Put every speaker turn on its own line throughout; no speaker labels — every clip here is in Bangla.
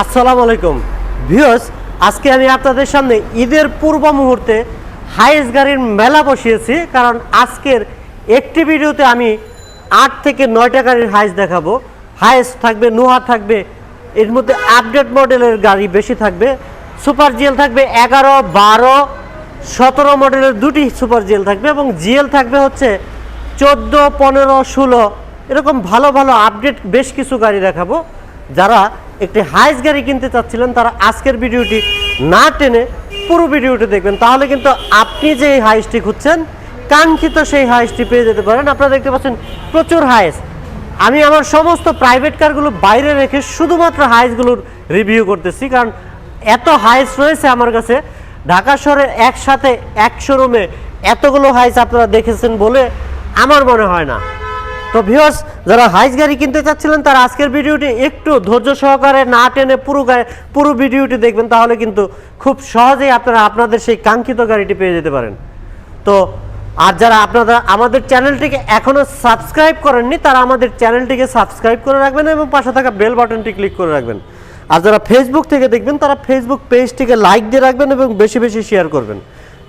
আসসালামু আলাইকুম ভিউয়ার্স, আজকে আমি আপনাদের সামনে ঈদের পূর্ব মুহূর্তে হাইস গাড়ির মেলা বসিয়েছি। কারণ আজকের একটি ভিডিওতে আমি 8 থেকে 9টা গাড়ির হাইস দেখাবো। হাইস থাকবে, নোহা থাকবে, এর মধ্যে আপডেট মডেলের গাড়ি বেশি থাকবে। সুপার জিএল থাকবে 11, 12, 17 মডেলের দুটি সুপার জিএল থাকবে এবং জিএল থাকবে হচ্ছে 14, 15, 16 এরকম ভালো ভালো আপডেট বেশ কিছু গাড়ি দেখাবো। যারা একটি হাইস গাড়ি কিনতে চাচ্ছিলেন তারা আজকের ভিডিওটি না টেনে পুরো ভিডিওটি দেখবেন, তাহলে কিন্তু আপনি যে হাইসটি খুঁজছেন কাঙ্ক্ষিত সেই হাইসটি পেয়ে যেতে পারেন। আপনারা দেখতে পাচ্ছেন প্রচুর হাইস। আমি আমার সমস্ত প্রাইভেট কারগুলো বাইরে রেখে শুধুমাত্র হাইসগুলোর রিভিউ করতেছি, কারণ এত হাইস রয়েছে আমার কাছে। ঢাকা শহরের একসাথে এক শোরুমে এতগুলো হাইস আপনারা দেখেছেন বলে আমার মনে হয় না। তো ভিউয়ার্স, যারা হাইস গাড়ি কিনতে চাচ্ছিলেন তারা আজকের ভিডিওটি একটু ধৈর্য সহকারে না টেনে পুরো ভিডিওটি দেখবেন, তাহলে কিন্তু খুব সহজেই আপনারা আপনাদের সেই কাঙ্ক্ষিত গাড়িটি পেয়ে যেতে পারেন। তো আর যারা আপনারা আমাদের চ্যানেলটিকে এখনও সাবস্ক্রাইব করেননি তারা আমাদের চ্যানেলটিকে সাবস্ক্রাইব করে রাখবেন এবং পাশে থাকা বেল বাটনটি ক্লিক করে রাখবেন। আর যারা ফেসবুক থেকে দেখবেন তারা ফেসবুক পেজটিকে লাইক দিয়ে রাখবেন এবং বেশি বেশি শেয়ার করবেন,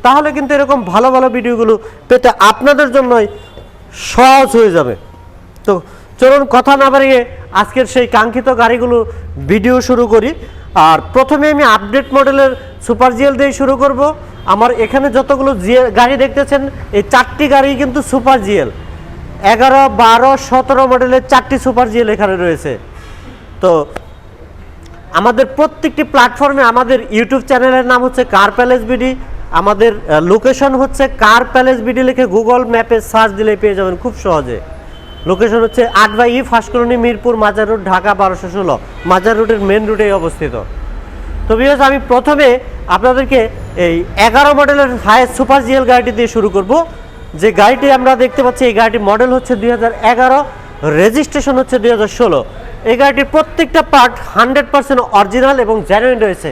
তাহলে কিন্তু এরকম ভালো ভালো ভিডিওগুলো পেতে আপনাদের জন্যই সহজ হয়ে যাবে। তো চলুন কথা না বাড়িয়ে আজকের সেই কাঙ্ক্ষিত গাড়িগুলো ভিডিও শুরু করি। আর প্রথমে আমি আপডেট মডেলের সুপার জিএল দিয়ে শুরু করব। আমার এখানে যতগুলো গাড়ি দেখতেছেন এই 4টি গাড়ি কিন্তু সুপার জিএল। 11, 12, 17 মডেলের 4টি সুপার জিএল এখানে রয়েছে। তো আমাদের প্রত্যেকটি প্ল্যাটফর্মে আমাদের ইউটিউব চ্যানেলের নাম হচ্ছে কার প্যালেস বিডি। আমাদের লোকেশন হচ্ছে কার প্যালেস বিডি, লিখে গুগল ম্যাপে সার্চ দিলে পেয়ে যাবেন খুব সহজে। লোকেশন হচ্ছে 8/E ফার্স্ট কলোনি, মিরপুর, মাজার রোড, ঢাকা 1216। মাজার রোডের মেন রোডেই অবস্থিত। তো ভিউয়ার্স, আমি প্রথমে আপনাদেরকে এই 11 মডেলের হাইয়েস্ট সুপার জিএল গাড়িটি দিয়ে শুরু করব। যে গাড়িটি আমরা দেখতে পাচ্ছি এই গাড়িটির মডেল হচ্ছে 2011, রেজিস্ট্রেশন হচ্ছে 2016। এই গাড়িটির প্রত্যেকটা পার্ট 100% অরিজিনাল এবং জেনুইন রয়েছে।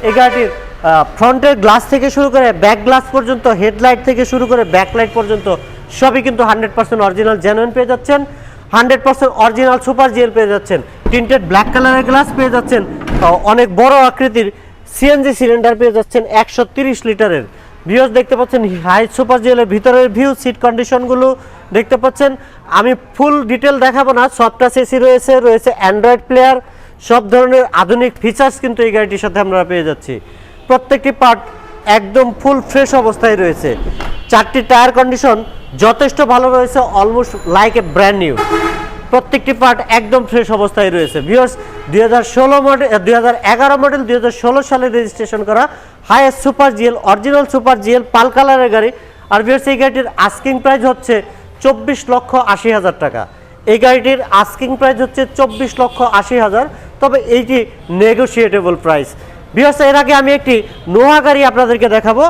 এই গাড়িটির ফ্রন্টের গ্লাস থেকে শুরু করে ব্যাক গ্লাস পর্যন্ত, হেডলাইট থেকে শুরু করে ব্যাকলাইট পর্যন্ত সবই কিন্তু 100% অরিজিনাল জেনুইন পেয়ে যাচ্ছেন। 100% অরিজিনাল সুপার জিএল পেয়ে যাচ্ছেন। টিন্টেড ব্ল্যাক কালারের গ্লাস পেয়ে যাচ্ছেন। অনেক বড় আকৃতির সিএনজি সিলিন্ডার পেয়ে যাচ্ছেন 130 লিটারের। ভিউয়ার্স, দেখতে পাচ্ছেন হাই সুপার জিএলের ভিতরের ভিউ, সিট কন্ডিশনগুলো দেখতে পাচ্ছেন। আমি ফুল ডিটেল দেখাবো না। সফট টাচ এসি রয়েছে, রয়েছে অ্যান্ড্রয়েড প্লেয়ার, সব ধরনের আধুনিক ফিচার্স কিন্তু এই গাড়িটির সাথে আমরা পেয়ে যাচ্ছি। প্রত্যেকটি পার্ট একদম ফুল ফ্রেশ অবস্থায় রয়েছে। 4টি টায়ার কন্ডিশন যথেষ্ট ভালো রয়েছে, almost like a brand new. প্রত্যেকটি পার্ট একদম ফ্রেশ অবস্থায় রয়েছে। ভিউয়ার্স, 2011 মডেল 2016 সালে রেজিস্ট্রেশন করা highest super GL, original super GL, পাল কালারের গাড়ি। আর ভিউয়ার্স, এই গাড়িটির আস্কিং প্রাইস হচ্ছে 24,80,000 টাকা। এই গাড়িটির আস্কিং প্রাইস হচ্ছে 24,80,000, তবে এইটি নেগোশিয়েটেবল প্রাইস। ভিউয়ার্স, এর আগে আমি একটি নোহা গাড়ি আপনাদেরকে দেখাবো।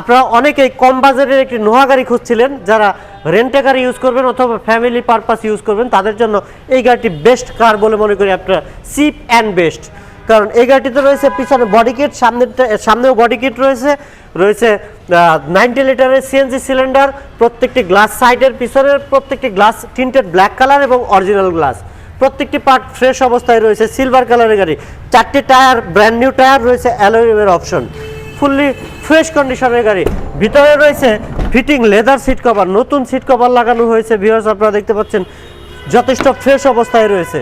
আপনারা অনেকেই কম বাজেটের একটি নোহা গাড়ি খুঁজছিলেন, যারা রেন্টে গাড়ি ইউজ করবেন অথবা ফ্যামিলি পারপাস ইউজ করবেন, তাদের জন্য এই গাড়িটি বেস্ট কার বলে মনে করি। আপনারা চিপ অ্যান্ড বেস্ট, কারণ এই গাড়িটিতে রয়েছে পিছনে বডি কিট, সামনেও বডি কিট রয়েছে, 90 লিটারের সিএনজি সিলিন্ডার। প্রত্যেকটি গ্লাস সাইডের পিছনের প্রত্যেকটি গ্লাস টিন্টেড ব্ল্যাক কালার এবং অরিজিনাল গ্লাস। প্রত্যেকটি পার্ট ফ্রেশ অবস্থায় রয়েছে। সিলভার কালারের গাড়ি। 4টি টায়ার ব্র্যান্ড নিউ টায়ার রয়েছে, অ্যালুমিনিয়ামের অপশন, ফুললি ফ্রেশ কন্ডিশনের গাড়ি। ভিতরে রয়েছে ফিটিং লেদার সিট কভার, নতুন সিট কভার লাগানো হয়েছে। ভিউয়ার্স, আপনারা দেখতে পাচ্ছেন যথেষ্ট ফ্রেশ অবস্থায় রয়েছে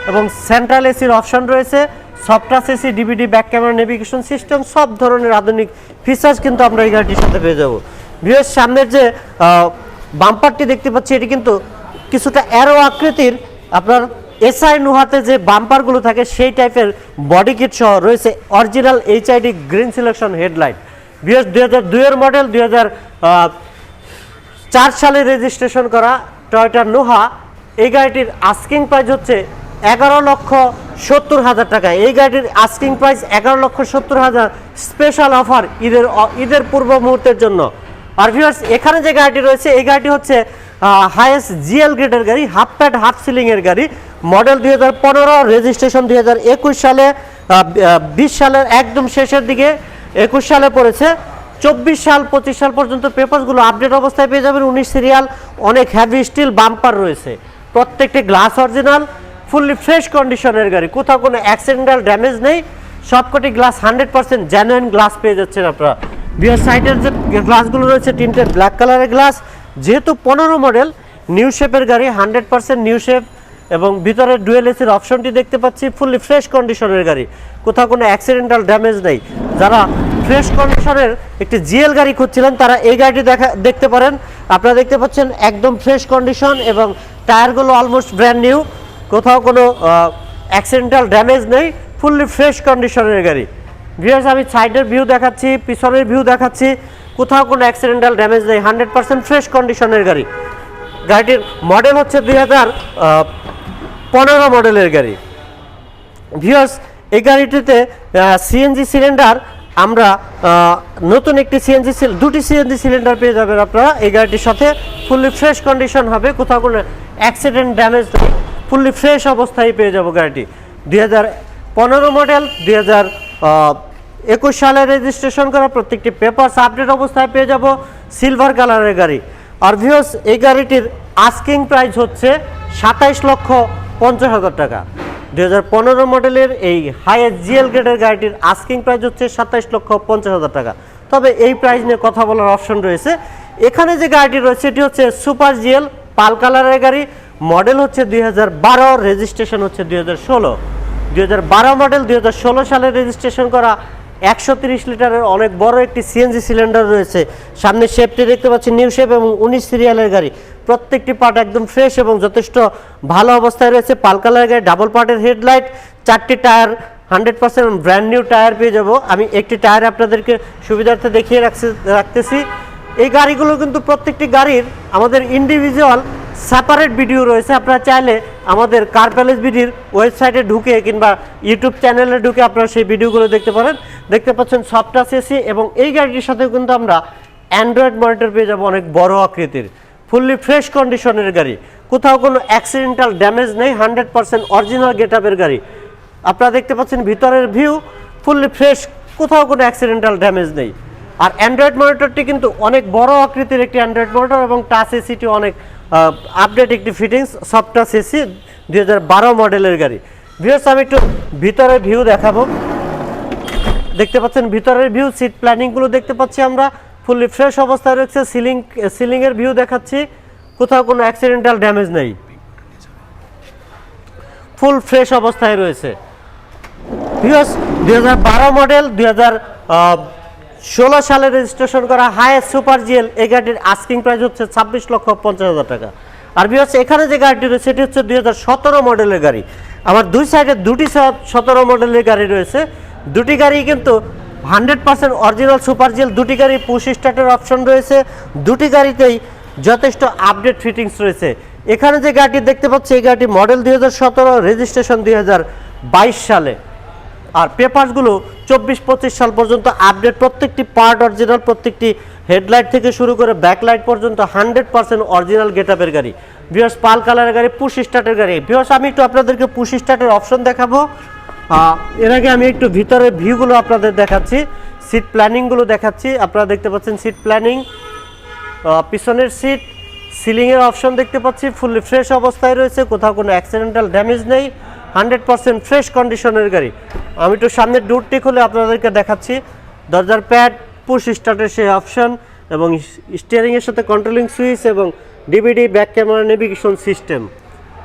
এবং সেন্ট্রাল এসির অপশন রয়েছে, soft touch AC, DVD, back camera, navigation system, সব ধরনের আধুনিক ফিচার্স কিন্তু আমরা এই গাড়িটির সাথে পেয়ে যাবো। ভিউয়ার্স, সামনের যে বাম্পারটি দেখতে পাচ্ছি এটি কিন্তু কিছুটা অ্যারো আকৃতির। আপনার এসআই নোহাতে যে বাম্পারগুলো থাকে সেই টাইপের বডি কিট সহ রয়েছে original HID green selection headlight. Viewers, 2002 model, 2004 সালে রেজিস্ট্রেশন করা টয়োটা নোহা। এই গাড়িটির আস্কিং প্রাইস হচ্ছে 11,70,000 টাকা। এই গাড়িটির আস্কিং প্রাইস 11,70,000, স্পেশাল অফার ঈদের পূর্ব মুহূর্তের জন্য। আর ভিউয়ার্স, এখানে যে গাড়িটি রয়েছে এই গাড়িটি হচ্ছে হাইয়েস্ট জিএল গ্রেডের গাড়ি, হাফ প্যাড হাফ সিলিংয়ের গাড়ি। মডেল 2015, রেজিস্ট্রেশন 2021 সালে, 20 সালের একদম শেষের দিকে 21 সালে পড়েছে। 24 সাল 25 সাল পর্যন্ত পেপারসগুলো আপডেট অবস্থায় পেয়ে যাবেন। 19 সিরিয়াল, অনেক হ্যাভি স্টিল বাম্পার রয়েছে। প্রত্যেকটি গ্লাস অরিজিনাল, ফুললি ফ্রেশ কন্ডিশনের গাড়ি, কোথাও কোনো অ্যাক্সিডেন্টাল ড্যামেজ নেই, সবকটি গ্লাস 100% জেনুইন গ্লাস পেয়ে যাচ্ছেন আপনারা। বিয়ার সাইডের যে গ্লাসগুলো রয়েছে টিন্টেড ব্ল্যাক কালারের গ্লাস, যেহেতু 15 মডেল নিউ শেপের গাড়ি, 100% নিউ শেপ, এবং ভিতরে ডুয়েল এসির অপশনটি দেখতে পাচ্ছি, ফুললি ফ্রেশ কন্ডিশনের গাড়ি, কোথাও কোনো অ্যাক্সিডেন্টাল ড্যামেজ নেই। যারা ফ্রেশ কন্ডিশনের একটি জিএল গাড়ি খুঁজছিলেন তারা এই গাড়িটি দেখতে পারেন। আপনারা দেখতে পাচ্ছেন একদম ফ্রেশ কন্ডিশন এবং টায়ারগুলো অলমোস্ট ব্র্যান্ড নিউ, কোথাও কোনো অ্যাক্সিডেন্টাল ড্যামেজ নেই, ফুললি ফ্রেশ কন্ডিশনের গাড়ি। ভিউয়ার্স আমি সাইডের ভিউ দেখাচ্ছি, পিছনের ভিউ দেখাচ্ছি, কোথাও কোনো অ্যাক্সিডেন্টাল ড্যামেজ নেই, 100% ফ্রেশ কন্ডিশনের গাড়ি। গাড়িটির মডেল হচ্ছে 2015 মডেলের গাড়ি। ভিউয়ার্স এই গাড়িটিতে সিএনজি সিলিন্ডার, আমরা নতুন একটি দুটি সিএনজি সিলিন্ডার পেয়ে যাবেন আপনারা এই গাড়িটির সাথে। ফুললি ফ্রেশ কন্ডিশন হবে, কোথাও কোনো অ্যাক্সিডেন্ট ড্যামেজ নেই, ফুললি ফ্রেশ অবস্থায় পেয়ে যাব গাড়িটি। 2015 মডেল, 2021 সালে রেজিস্ট্রেশন করা, প্রত্যেকটি পেপারস আপডেট অবস্থায় পেয়ে যাব, সিলভার কালারের গাড়ি। আর ভিউয়ার্স এই গাড়িটির আস্কিং প্রাইস হচ্ছে 27,50,000 টাকা। 2015 মডেলের এই হাইয়েস্ট জিএল গ্রেডের গাড়িটির আস্কিং প্রাইস হচ্ছে 27,50,000 টাকা। তবে এই প্রাইস নিয়ে কথা বলার অপশন রয়েছে। এখানে যে গাড়িটি রয়েছে এটি হচ্ছে সুপার জিএল পাল কালারের গাড়ি, মডেল হচ্ছে 2012, রেজিস্ট্রেশন হচ্ছে 2016। 2012 মডেল, 2016 সালে রেজিস্ট্রেশন করা, 130 লিটারের অনেক বড় একটি সিএনজি সিলিন্ডার রয়েছে। সামনে শেপটি দেখতে পাচ্ছি নিউ শেপ এবং 19 সিরিয়ালের গাড়ি, প্রত্যেকটি পার্ট একদম ফ্রেশ এবং যথেষ্ট ভালো অবস্থায় রয়েছে। পাল কালারের গাড়ি, ডাবল পার্টের হেডলাইট, 4টি টায়ার 100% ব্র্যান্ড নিউ টায়ার পেয়ে যাব। আমি একটি টায়ার আপনাদেরকে সুবিধার্থে দেখিয়ে রাখতেছি। এই গাড়িগুলো কিন্তু প্রত্যেকটি গাড়ির আমাদের ইন্ডিভিজুয়াল সেপারেট ভিডিও রয়েছে। আপনারা চাইলে আমাদের কার প্যালেস বিডির ওয়েবসাইটে ঢুকে কিংবা ইউটিউব চ্যানেলে ঢুকে আপনারা সেই ভিডিওগুলো দেখতে পারেন। দেখতে পাচ্ছেন সফট টাচ এসি, এবং এই গাড়িটির সাথে কিন্তু আমরা অ্যান্ড্রয়েড মনিটর পেয়ে যাব, অনেক বড় আকৃতির, ফুললি ফ্রেশ কন্ডিশনের গাড়ি, কোথাও কোনো অ্যাক্সিডেন্টাল ড্যামেজ নেই, 100% অরিজিনাল গেটআপের গাড়ি। আপনারা দেখতে পাচ্ছেন ভিতরের ভিউ ফুললি ফ্রেশ, কোথাও কোনো অ্যাক্সিডেন্টাল ড্যামেজ নেই। আর অ্যান্ড্রয়েড মনিটরটি কিন্তু অনেক বড় আকৃতির একটি অ্যান্ড্রয়েড মনিটর, এবং টাচ এসিটি অনেক আপডেট একটি ফিটিংস, সফট টাচ এসি, 2012 মডেলের গাড়ি। ভিউয়ার্স আমি একটু ভিতরের ভিউ দেখাবো। দেখতে পাচ্ছেন ভিতরের ভিউ, সিট প্ল্যানিংগুলো দেখতে পাচ্ছি আমরা, ফুললি ফ্রেশ অবস্থায় রয়েছে। সিলিংয়ের ভিউ দেখাচ্ছি, কোথাও কোনো অ্যাক্সিডেন্টাল ড্যামেজ নেই, ফুল ফ্রেশ অবস্থায় রয়েছে। ভিউয়ার্স 2012 মডেল, 2016 সালে রেজিস্ট্রেশন করা হাইয়েস্ট সুপার জিএল, এই গাড়িটির আস্কিং প্রাইস হচ্ছে 26,50,000 টাকা। আর ভিউয়ার্স এখানে যে গাড়িটি রয়েছে এটি হচ্ছে 2017 মডেলের গাড়ি। আমার দুই সাইডে দুটি 17 মডেলের গাড়ি রয়েছে। দুটি গাড়ি কিন্তু 100% অরিজিনাল সুপার জিএল, দুটি গাড়ি পুশ স্টার্টের অপশন রয়েছে, দুটি গাড়িতেই যথেষ্ট আপডেট ফিটিংস রয়েছে। এখানে যে গাড়িটি দেখতে পাচ্ছি এই গাড়িটি মডেল 2017, রেজিস্ট্রেশন 2022 সালে, আর পেপারসগুলো 24-25 সাল পর্যন্ত আপডেট, প্রত্যেকটি পার্ট অরিজিনাল, প্রত্যেকটি হেডলাইট থেকে শুরু করে ব্যাকলাইট পর্যন্ত 100% অরিজিনাল গেটআপের গাড়ি। ভিউয়ার্স পাল কালারের গাড়ি, পুশ স্টার্টের গাড়ি। ভিউয়ার্স আমি একটু আপনাদেরকে পুশ স্টার্টের অপশন দেখাবো। এর আগে আমি একটু ভিতরের ভিউগুলো আপনাদের দেখাচ্ছি, সিট প্ল্যানিংগুলো দেখাচ্ছি। আপনারা দেখতে পাচ্ছেন সিট প্ল্যানিং, পিছনের সিট, সিলিংয়ের অপশন দেখতে পাচ্ছি, ফুললি ফ্রেশ অবস্থায় রয়েছে, কোথাও কোনো অ্যাক্সিডেন্টাল ড্যামেজ নেই, 100% ফ্রেশ কন্ডিশনের গাড়ি। আমি একটু সামনের ডোরটি খুলে আপনাদেরকে দেখাচ্ছি, দরজার প্যাড, পুশ স্টার্টের সেই অপশন, এবং স্টিয়ারিংয়ের সাথে কন্ট্রোলিং সুইচ, এবং DVD, back camera, navigation system,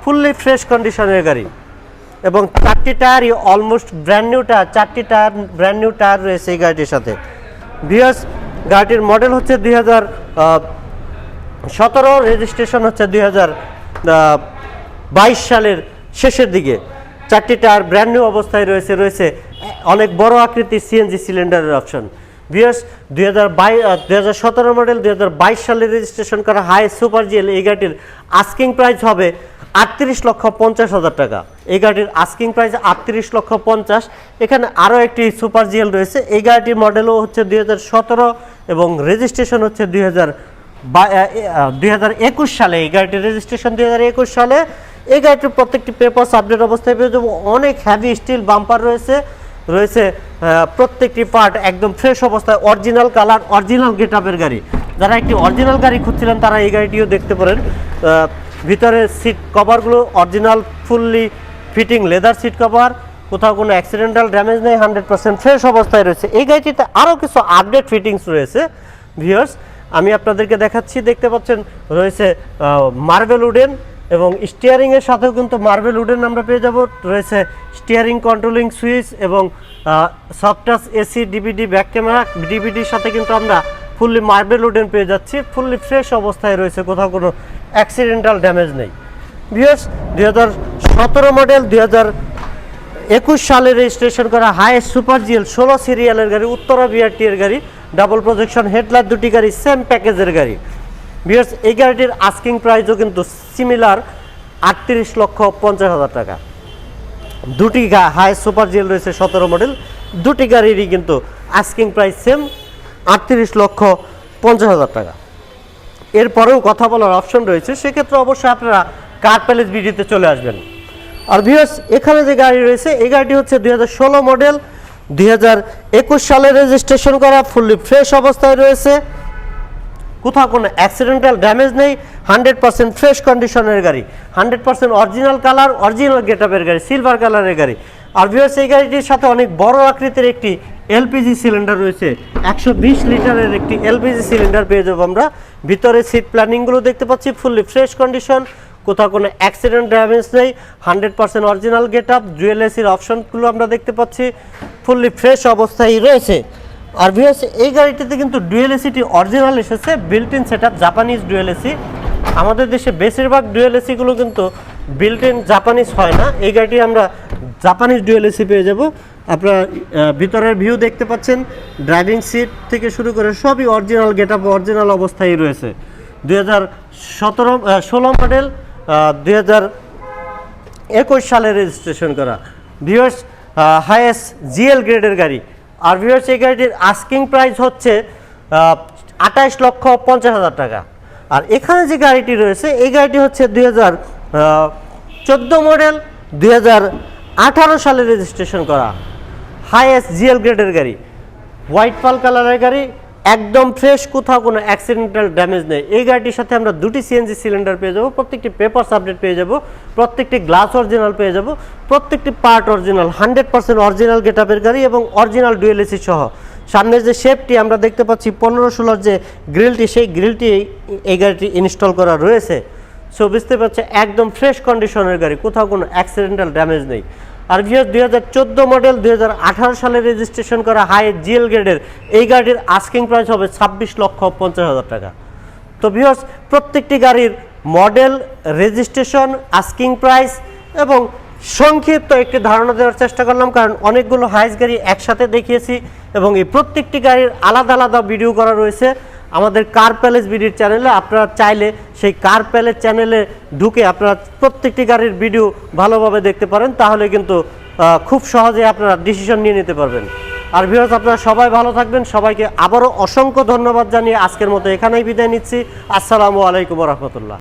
fully fresh কন্ডিশনের গাড়ি। এবং 4টি টায়ারই অলমোস্ট ব্র্যান্ড নিউ টায়ার, 4টি টায়ার ব্র্যান্ড নিউ টায়ার রয়েছে এই গাড়িটির সাথে। ভিউয়ার্স গাড়িটির মডেল হচ্ছে 2017, রেজিস্ট্রেশন হচ্ছে 2022 সালের শেষের দিকে। 4টি টায়ার ব্র্যান্ড নিউ অবস্থায় রয়েছে অনেক বড় আকৃতির সিএনজি সিলিন্ডারের অপশন। ভিউয়ার্স 2017 মডেল, 2022 সালে রেজিস্ট্রেশন করা হাইয়েস্ট সুপার জিএল, এই গাড়িটির আস্কিং প্রাইস হবে 38,50,000 টাকা। এই গাড়িটির আস্কিং প্রাইস 38,50,000। এখানে আরও একটি সুপার জিএল রয়েছে, এই গাড়িটির মডেলও হচ্ছে 2017 এবং রেজিস্ট্রেশন হচ্ছে 2021 সালে। এই গাড়িটির রেজিস্ট্রেশন 2021 সালে। এই গাড়িটির প্রত্যেকটি পেপারস আপডেট অবস্থায় পেয়ে যাবো। অনেক হ্যাভি স্টিল বাম্পার রয়েছে প্রত্যেকটি পার্ট একদম ফ্রেশ অবস্থায়, অরিজিনাল কালার, অরিজিনাল গেটআপের গাড়ি। যারা একটি অরিজিনাল গাড়ি খুঁজছিলেন তারা এই গাড়িটিও দেখতে পারেন। ভিতরে সিট কভারগুলো original, fully fitting leather seat cover, কোথাও কোনো অ্যাক্সিডেন্টাল ড্যামেজ নেই, 100% ফ্রেশ অবস্থায় রয়েছে। এই গাড়িটিতে আরও কিছু আপডেট ফিটিংস রয়েছে ভিউয়ার্স, আমি আপনাদেরকে দেখাচ্ছি। দেখতে পাচ্ছেন রয়েছে মার্বেল উডেন এবং স্টিয়ারিংয়ের সাথেও কিন্তু মার্বেল উডেন আমরা পেয়ে যাব। রয়েছে স্টিয়ারিং কন্ট্রোলিং সুইচ এবং soft touch AC, DVD, back camera, ডিভিডির সাথে কিন্তু আমরা ফুললি মার্বেল উডেন পেয়ে যাচ্ছি। ফুললি ফ্রেশ অবস্থায় রয়েছে, কোথাও কোনো অ্যাক্সিডেন্টাল ড্যামেজ নেই। ভিউয়ার্স 2017 মডেল 2021 সালে রেজিস্ট্রেশন করা হাইয়েস সুপার জিএল 16 সিরিয়ালের গাড়ি, উত্তরা বিআরটি এর গাড়ি, ডাবল প্রজেকশন হেডলাইট দুটি গাড়ি, সেম প্যাকেজের গাড়ি। ভিউয়ার্স এই গাড়িটির আস্কিং প্রাইসও কিন্তু সিমিলার 38,50,000 টাকা। দুটি হাইয়েস সুপার জিএল রয়েছে 17 মডেল, দুটি গাড়িরই কিন্তু আস্কিং প্রাইস সেম 38,50,000 টাকা। এরপরেও কথা বলার অপশন রয়েছে, সেক্ষেত্রে অবশ্যই আপনারা কার প্যালেস ভিডিওতে চলে আসবেন। আর ভিউয়ার্স এখানে যে গাড়ি রয়েছে এই গাড়িটি হচ্ছে 2016 মডেল 2021 সালে রেজিস্ট্রেশন করা, ফুললি ফ্রেশ অবস্থায় রয়েছে, কোথাও কোনো অ্যাক্সিডেন্টাল ড্যামেজ নেই, 100% ফ্রেশ কন্ডিশনের গাড়ি, 100% অরিজিনাল কালার, অরিজিনাল গেটআপের গাড়ি, সিলভার কালারের গাড়ি। আর ভিউয়ার্স এই গাড়িটির সাথে অনেক বড় আকৃতির একটি এলপিজি সিলিন্ডার রয়েছে, 120 লিটারের একটি এলপিজি সিলিন্ডার পেয়ে যাবো আমরা। ভিতরে সিট প্ল্যানিংগুলো দেখতে পাচ্ছি ফুললি ফ্রেশ কন্ডিশন, কোথাও কোনো অ্যাক্সিডেন্ট ড্যামেজ নেই, 100% অরিজিনাল গেটআপ, ডুয়েল এসির অপশনগুলো আমরা দেখতে পাচ্ছি, ফুললি ফ্রেশ অবস্থায় রয়েছে। আর ভিউয়ার্স এই গাড়িটিতে কিন্তু ডুয়েল এসিটি অরিজিনাল এসেছে, built in setup Japanese dual AC. আমাদের দেশে বেশিরভাগ ডুয়েল এসিগুলো কিন্তু বিল্ট ইন জাপানিজ হয় না, এই গাড়িটি আমরা জাপানিজ ডুয়েল এসি পেয়ে যাব। আপনারা ভিতরের ভিউ দেখতে পাচ্ছেন, ড্রাইভিং সিট থেকে শুরু করে সবই অরিজিনাল গেটআপ, অরিজিনাল অবস্থায় রয়েছে। 2016 মডেল 2021 সালে রেজিস্ট্রেশন করা ভিউয়ার্স হাইয়েস্ট জিএল গ্রেডের গাড়ি। আর ভিউয়ার্স এই গাড়িটির আস্কিং প্রাইস হচ্ছে 28,50,000 টাকা। আর এখানে যে গাড়িটি রয়েছে এই গাড়িটি হচ্ছে 2014 মডেল 2018 সালে রেজিস্ট্রেশন করা হাইয়েস্ট জিএল গ্রেডের গাড়ি, হোয়াইট পাল কালারের গাড়ি, একদম ফ্রেশ, কোথাও কোনো অ্যাক্সিডেন্টাল ড্যামেজ নেই। এই গাড়িটির সাথে আমরা দুটি সিএনজি সিলিন্ডার পেয়ে যাব, প্রত্যেকটি পেপারস আপডেট পেয়ে যাব, প্রত্যেকটি গ্লাস অরিজিনাল পেয়ে যাব, প্রত্যেকটি পার্ট অরিজিনাল, 100% অরিজিনাল গেটআপের গাড়ি এবং অরিজিনাল ডুয়েল এসি সহ। সামনের যে শেপটি আমরা দেখতে পাচ্ছি 15-16 যে গ্রিলটি, সেই গ্রিলটি এই গাড়িটি ইনস্টল করা রয়েছে। সো বুঝতে পারছে একদম ফ্রেশ কন্ডিশনের গাড়ি, কোথাও কোনো অ্যাক্সিডেন্টাল ড্যামেজ নেই। আর ভিউয়ার্স 2014 মডেল 2018 সালে রেজিস্ট্রেশন করা হাই জিএল গ্রেডের এই গাড়ির আস্কিং প্রাইস হবে 26,50,000 টাকা। তো ভিউয়ার্স প্রত্যেকটি গাড়ির মডেল, রেজিস্ট্রেশন, আস্কিং প্রাইস এবং সংক্ষিপ্ত একটি ধারণা দেওয়ার চেষ্টা করলাম, কারণ অনেকগুলো হাইস গাড়ি একসাথে দেখিয়েছি এবং এই প্রত্যেকটি গাড়ির আলাদা আলাদা ভিডিও করা রয়েছে আমাদের কার প্যালেস ভিডিওর চ্যানেলে। আপনারা চাইলে সেই কার প্যালেস চ্যানেলে ঢুকে আপনারা প্রত্যেকটি গাড়ির ভিডিও ভালোভাবে দেখতে পারেন, তাহলে কিন্তু খুব সহজে আপনারা ডিসিশন নিয়ে নিতে পারবেন। আর ভিউয়ার্স আপনারা সবাই ভালো থাকবেন, সবাইকে আবারও অসংখ্য ধন্যবাদ জানিয়ে আজকের মতো এখানেই বিদায় নিচ্ছি। আসসালামু আলাইকুম রহমতুল্লাহ।